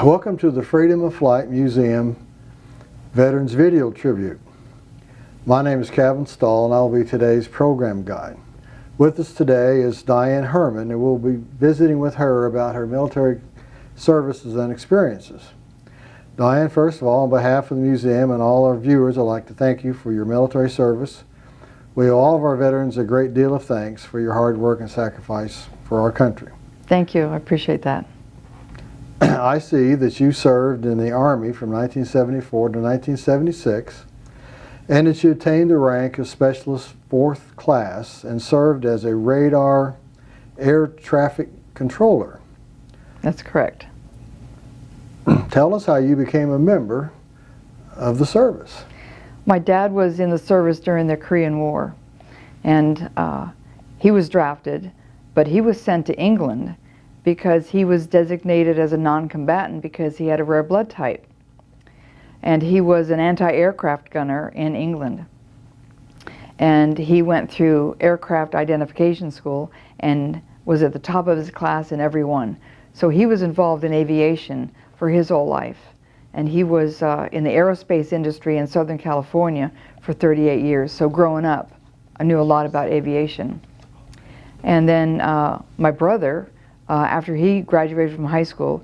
Welcome to the Freedom of Flight Museum Veterans Video Tribute. My name is Kevin Stahl and I will be today's program guide. With us today is Dianne Hermann, and we'll be visiting with her about her military services and experiences. Dianne, first of all, on behalf of the museum and all our viewers, I'd like to thank you for your military service. We owe all of our veterans a great deal of thanks for your hard work and sacrifice for our country. Thank you. I appreciate that. I see that you served in the Army from 1974 to 1976, and that you attained the rank of Specialist 4th Class and served as a radar air traffic controller. That's correct. Tell us how you became a member of the service. My dad was in the service during the Korean War, and he was drafted, but he was sent to England because he was designated as a non-combatant because he had a rare blood type. And he was an anti-aircraft gunner in England. And he went through aircraft identification school and was at the top of his class in every one. So he was involved in aviation for his whole life. And he was in the aerospace industry in Southern California for 38 years. So growing up, I knew a lot about aviation. And then my brother, after he graduated from high school,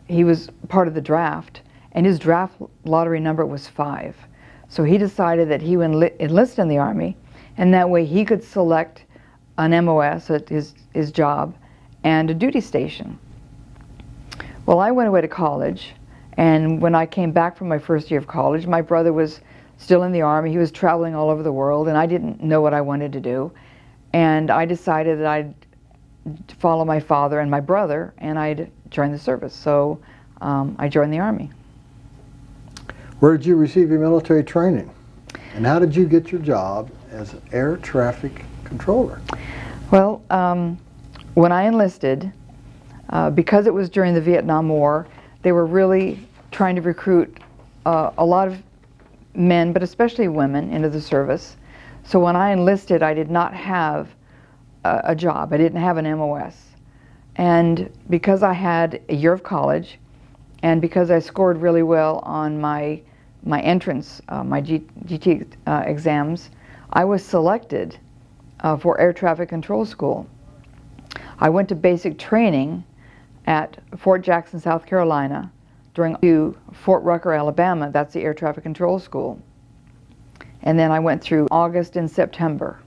he was part of the draft, and his draft lottery number was 5. So he decided that he would enlist in the Army, and that way he could select an MOS at his job and a duty station. Well, I went away to college, and when I came back from my first year of college, my brother was still in the Army. He was traveling all over the world, and I didn't know what I wanted to do. And I decided that I'd follow my father and my brother, and I'd join the service. So I joined the Army. Where did you receive your military training? And how did you get your job as an air traffic controller? Well, when I enlisted, because it was during the Vietnam War, they were really trying to recruit a lot of men, but especially women, into the service. So when I enlisted, I did not have a job. I didn't have an MOS. And because I had a year of college, and because I scored really well on my entrance, my GT exams, I was selected for air traffic control school. I went to basic training at Fort Jackson, South Carolina, to Fort Rucker, Alabama. That's the air traffic control school. And then I went through August and September.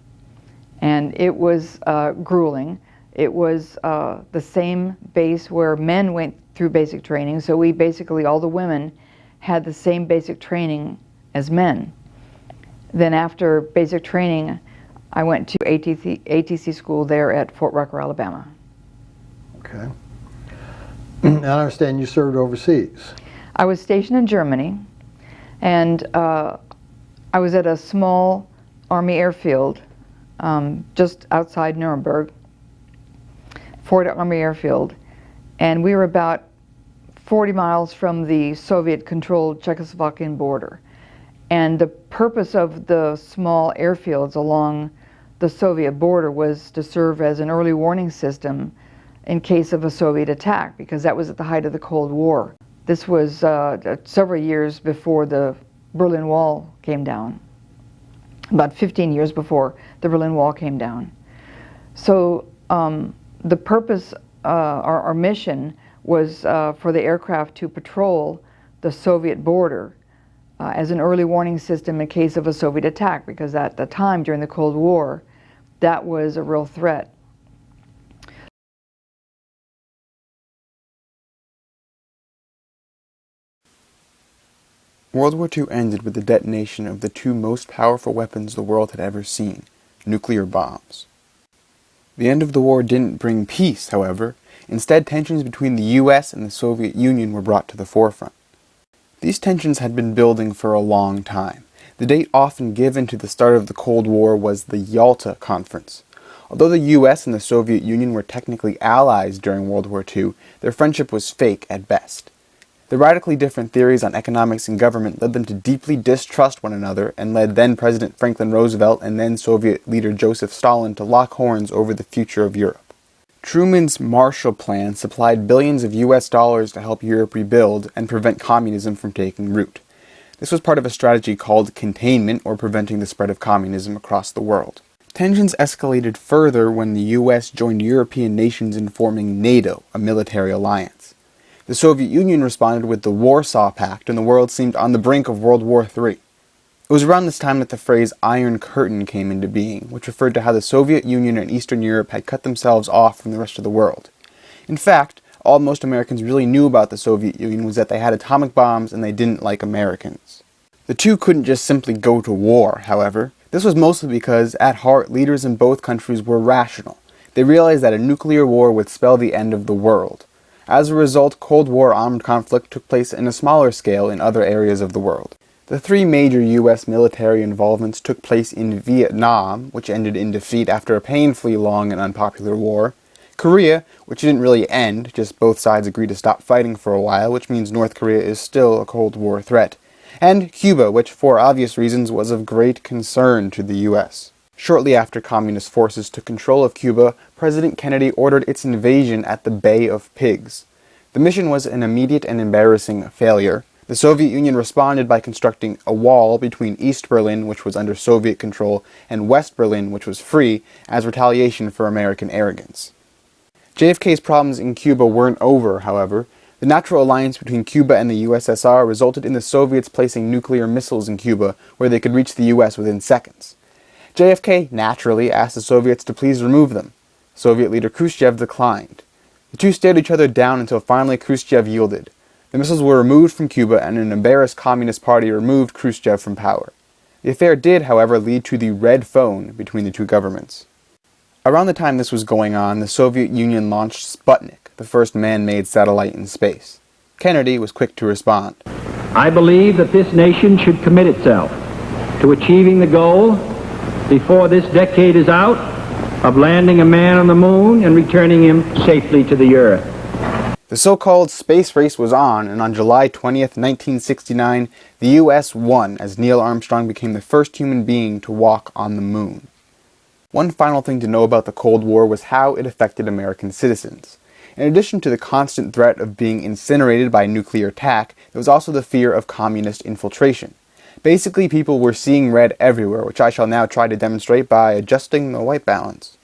And it was grueling. It was the same base where men went through basic training, so we basically, all the women, had the same basic training as men. Then after basic training, I went to ATC school there at Fort Rucker, Alabama. Okay. I understand you served overseas. I was stationed in Germany, and I was at a small Army airfield just outside Nuremberg, Fort Army Airfield, and we were about 40 miles from the Soviet-controlled Czechoslovakian border. And the purpose of the small airfields along the Soviet border was to serve as an early warning system in case of a Soviet attack, because that was at the height of the Cold War. This was several years before the Berlin Wall came down. About 15 years before the Berlin Wall came down. So the purpose, our mission, was for the aircraft to patrol the Soviet border as an early warning system in case of a Soviet attack, because at the time, during the Cold War, that was a real threat. World War II ended with the detonation of the 2 most powerful weapons the world had ever seen, nuclear bombs. The end of the war didn't bring peace, however. Instead, tensions between the US and the Soviet Union were brought to the forefront. These tensions had been building for a long time. The date often given to the start of the Cold War was the Yalta Conference. Although the US and the Soviet Union were technically allies during World War II, their friendship was fake at best. The radically different theories on economics and government led them to deeply distrust one another and led then-President Franklin Roosevelt and then-Soviet leader Joseph Stalin to lock horns over the future of Europe. Truman's Marshall Plan supplied billions of US dollars to help Europe rebuild and prevent communism from taking root. This was part of a strategy called containment, or preventing the spread of communism across the world. Tensions escalated further when the US joined European nations in forming NATO, a military alliance. The Soviet Union responded with the Warsaw Pact, and the world seemed on the brink of World War III. It was around this time that the phrase Iron Curtain came into being, which referred to how the Soviet Union and Eastern Europe had cut themselves off from the rest of the world. In fact, all most Americans really knew about the Soviet Union was that they had atomic bombs and they didn't like Americans. The two couldn't just simply go to war, however. This was mostly because, at heart, leaders in both countries were rational. They realized that a nuclear war would spell the end of the world. As a result, Cold War armed conflict took place in a smaller scale in other areas of the world. The three major U.S. military involvements took place in Vietnam, which ended in defeat after a painfully long and unpopular war, Korea, which didn't really end, just both sides agreed to stop fighting for a while, which means North Korea is still a Cold War threat, and Cuba, which for obvious reasons was of great concern to the U.S. Shortly after communist forces took control of Cuba, President Kennedy ordered its invasion at the Bay of Pigs. The mission was an immediate and embarrassing failure. The Soviet Union responded by constructing a wall between East Berlin, which was under Soviet control, and West Berlin, which was free, as retaliation for American arrogance. JFK's problems in Cuba weren't over, however. The natural alliance between Cuba and the USSR resulted in the Soviets placing nuclear missiles in Cuba, where they could reach the US within seconds. JFK naturally asked the Soviets to please remove them. Soviet leader Khrushchev declined. The two stared each other down until finally Khrushchev yielded. The missiles were removed from Cuba, and an embarrassed Communist Party removed Khrushchev from power. The affair did, however, lead to the red phone between the two governments. Around the time this was going on, the Soviet Union launched Sputnik, the first man-made satellite in space. Kennedy was quick to respond. I believe that this nation should commit itself to achieving the goal, before this decade is out, of landing a man on the moon and returning him safely to the earth. The so-called space race was on, and on July 20th, 1969, the U.S. won as Neil Armstrong became the first human being to walk on the moon. One final thing to know about the Cold War was how it affected American citizens. In addition to the constant threat of being incinerated by nuclear attack, there was also the fear of communist infiltration. Basically, people were seeing red everywhere, which I shall now try to demonstrate by adjusting the white balance.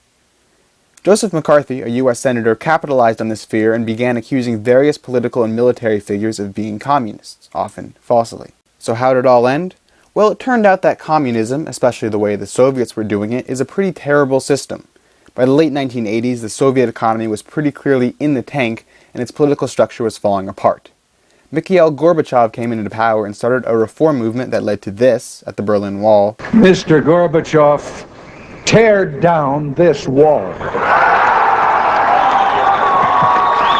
Joseph McCarthy, a U.S. senator, capitalized on this fear and began accusing various political and military figures of being communists, often falsely. So how did it all end? Well, it turned out that communism, especially the way the Soviets were doing it, is a pretty terrible system. By the late 1980s, the Soviet economy was pretty clearly in the tank, and its political structure was falling apart. Mikhail Gorbachev came into power and started a reform movement that led to this at the Berlin Wall. Mr. Gorbachev, tear down this wall.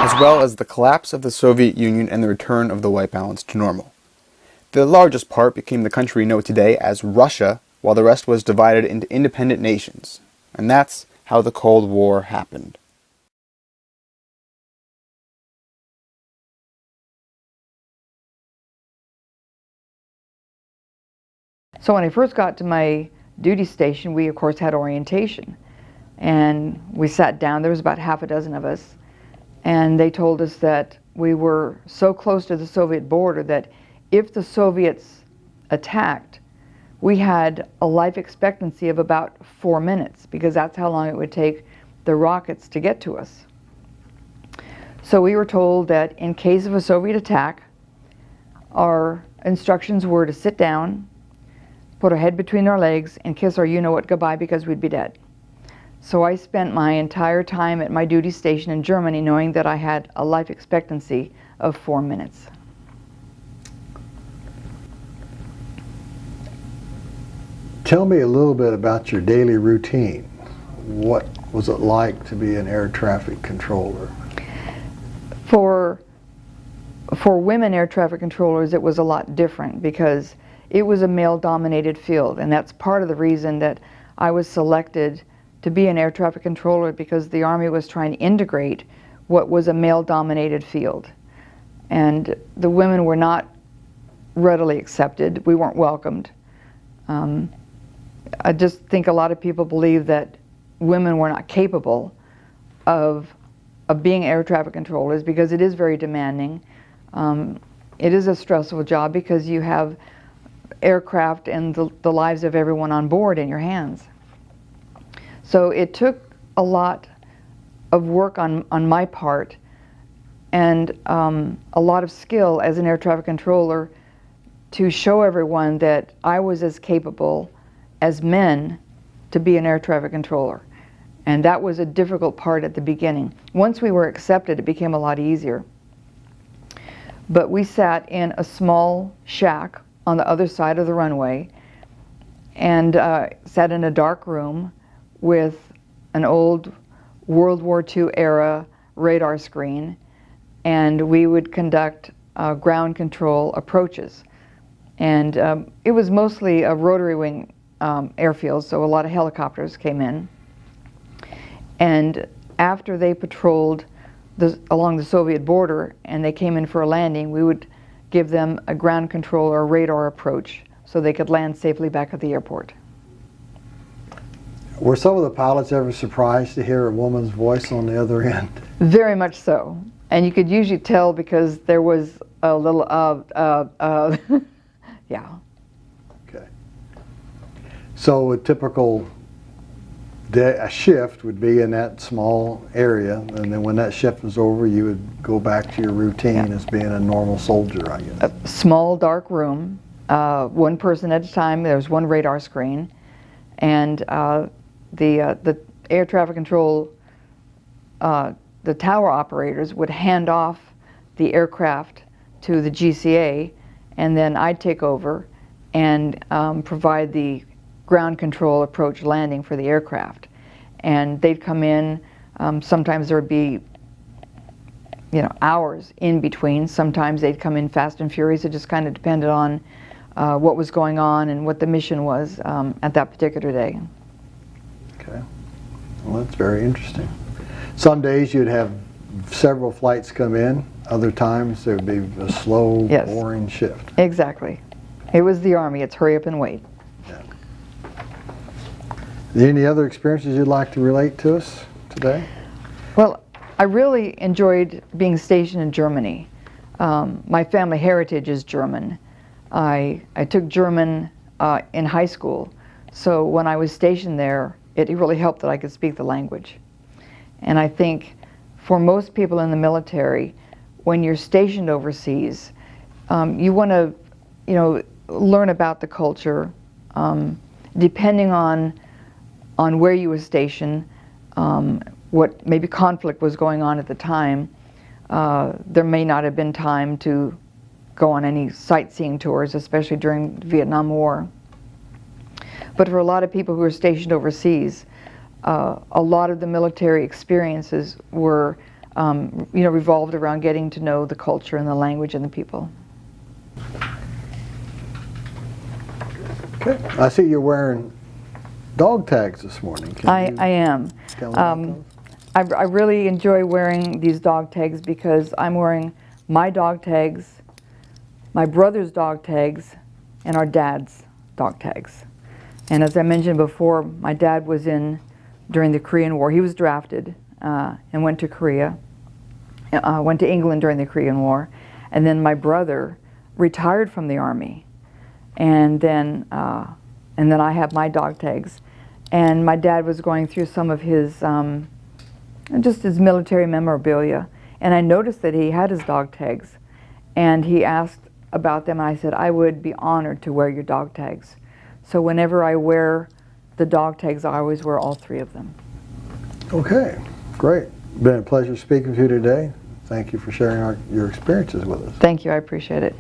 As well as the collapse of the Soviet Union and the return of the white balance to normal. The largest part became the country we know today as Russia, while the rest was divided into independent nations. And that's how the Cold War happened. So when I first got to my duty station, we of course had orientation. And we sat down, there was about half a dozen of us, and they told us that we were so close to the Soviet border that if the Soviets attacked, we had a life expectancy of about 4 minutes, because that's how long it would take the rockets to get to us. So we were told that in case of a Soviet attack, our instructions were to sit down, put our head between our legs, and kiss our you-know-what goodbye, because we'd be dead. So I spent my entire time at my duty station in Germany knowing that I had a life expectancy of 4 minutes. Tell me a little bit about your daily routine. What was it like to be an air traffic controller? For women air traffic controllers, it was a lot different because it was a male-dominated field, and that's part of the reason that I was selected to be an air traffic controller, because the Army was trying to integrate what was a male-dominated field. And the women were not readily accepted. We weren't welcomed. I just think a lot of people believe that women were not capable of being air traffic controllers, because it is very demanding. It is a stressful job because you have aircraft and the lives of everyone on board in your hands. So it took a lot of work on my part, and a lot of skill as an air traffic controller to show everyone that I was as capable as men to be an air traffic controller. And that was a difficult part at the beginning. Once we were accepted, it became a lot easier. But we sat in a small shack on the other side of the runway and sat in a dark room with an old World War II era radar screen, and we would conduct ground control approaches. And it was mostly a rotary wing airfield, so a lot of helicopters came in. And after they patrolled along the Soviet border and they came in for a landing, we would give them a ground control or radar approach so they could land safely back at the airport. Were some of the pilots ever surprised to hear a woman's voice on the other end? Very much so. And you could usually tell because there was a little, yeah. Okay. So a typical a shift would be in that small area, and then when that shift was over, you would go back to your routine as being a normal soldier, I guess. A small, dark room, one person at a time. There was one radar screen, and the air traffic control, the tower operators would hand off the aircraft to the GCA, and then I'd take over and provide the ground control approach landing for the aircraft. And they'd come in, sometimes there would be hours in between. Sometimes they'd come in fast and furious. It just kind of depended on what was going on and what the mission was at that particular day. Okay. Well, that's very interesting. Some days you'd have several flights come in. Other times there would be a slow, Yes. boring shift. Exactly. It was the Army. It's hurry up and wait. Any other experiences you'd like to relate to us today? Well, I really enjoyed being stationed in Germany. My family heritage is German. I took German in high school, so when I was stationed there, it really helped that I could speak the language. And I think for most people in the military, when you're stationed overseas, you want to, learn about the culture. Depending on where you were stationed, what maybe conflict was going on at the time, there may not have been time to go on any sightseeing tours, especially during the Vietnam War. But for a lot of people who were stationed overseas, a lot of the military experiences were, revolved around getting to know the culture and the language and the people. Okay, I see you're wearing dog tags this morning. I am. Tell me about those? I really enjoy wearing these dog tags because I'm wearing my dog tags, my brother's dog tags, and our dad's dog tags. And as I mentioned before, my dad was in during the Korean War. He was drafted and went to Korea, went to England during the Korean War. And then my brother retired from the Army. And then I have my dog tags. And my dad was going through some of his, just his military memorabilia. And I noticed that he had his dog tags. And he asked about them, and I said, I would be honored to wear your dog tags. So whenever I wear the dog tags, I always wear all three of them. Okay, great. Been a pleasure speaking with you today. Thank you for sharing your experiences with us. Thank you, I appreciate it.